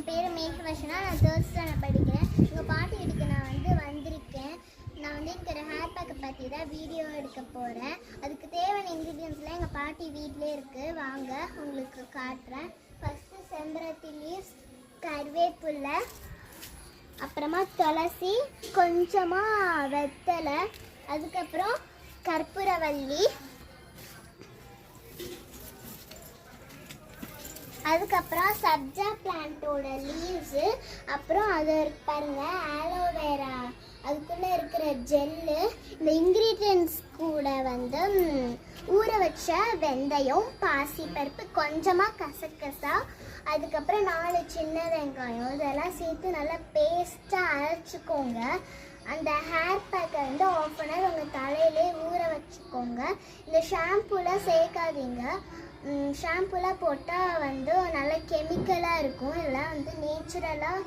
என் பேர் மேகவர்ஷனா. நான் 3rd standard படிக்கிறேன். எங்கள் பாட்டி வீட்டுக்கு நான் வந்திருக்கேன். நான் எனக்கு ஒரு ஹேர் பேக்கை பற்றி தான் வீடியோ எடுக்க போகிறேன். அதுக்கு தேவையான இன்க்ரீடியன்ஸ்லாம் எங்கள் பாட்டி வீட்டிலே இருக்குது. வாங்க உங்களுக்கு காட்டுறேன். ஃபஸ்ட்டு செம்பருத்தி லீவ்ஸ், கருவேப்பிலை, அப்புறமா துளசி, கொஞ்சமாக வெத்தலை, அதுக்கப்புறம் கற்பூரவள்ளி, அதுக்கப்புறம் சப்ஜா பிளான்ட்டோட லீவ்ஸு, அப்புறம் அது பாருங்கள் ஆலோவேரா, அதுக்குள்ளே இருக்கிற ஜெல்லு. இந்த இன்க்ரீடியன்ட்ஸ் கூட ஊற வச்ச வெந்தயம், பாசிப்பருப்பு, கொஞ்சமாக கசகசா, அதுக்கப்புறம் 4 சின்ன வெங்காயம், இதெல்லாம் சேர்த்து நல்லா பேஸ்ட்டாக அரைச்சிக்கோங்க. அந்த ஹேர் பேக்கை 1/2 அன் ஹவர் உங்கள் தலையிலே ஊற வச்சுக்கோங்க. இந்த ஷாம்பூலாம் சேர்க்காதீங்க. ஷாம்பூலாம் போட்டால் நல்ல கெமிக்கலாக இருக்கும். இதெல்லாம் நேச்சுரலாக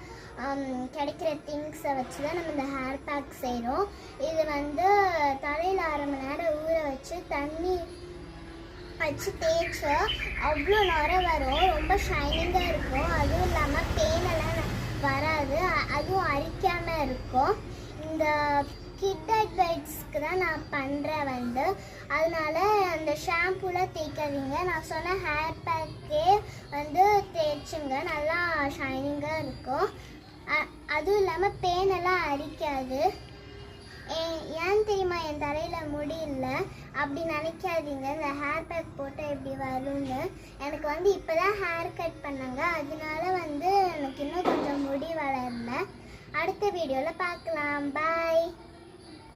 கிடைக்கிற திங்ஸை வச்சு தான் நம்ம இந்த ஹேர் பேக் செய்கிறோம். இது தலையில் 1/2 மணி நேரம் ஊற வச்சு தண்ணி வச்சு தேய்ச்சா அவ்வளோ நுரை வரும். ரொம்ப ஷைனிங்காக இருக்கும். அதுவும் இல்லாமல் பெயினெல்லாம் வராது. அதுவும் அரிக்காமல் இருக்கும். இந்த கிட் அட்வைட்ஸ்க்கு தான் நான் பண்ணுறேன். அதனால அந்த ஷாம்பூலாம் தேய்க்காதீங்க. நான் சொன்ன ஹேர் பேக்கே தேய்ச்சுங்க. நல்லா ஷைனிங்காக இருக்கும். அதுவும் இல்லாமல் பேனெல்லாம் அரிக்காது. ஏன் தெரியுமா என் தலையில் முடி இல்லை அப்படி நினைக்காதீங்க. இந்த ஹேர் பேக் போட்டால் எப்படி வரும்னு. எனக்கு இப்போ தான் ஹேர் கட் பண்ணாங்க. அதனால எனக்கு இன்னும் கொஞ்சம் முடி வளரல. அடுத்த வீடியோவில் பார்க்கலாம். பாய்.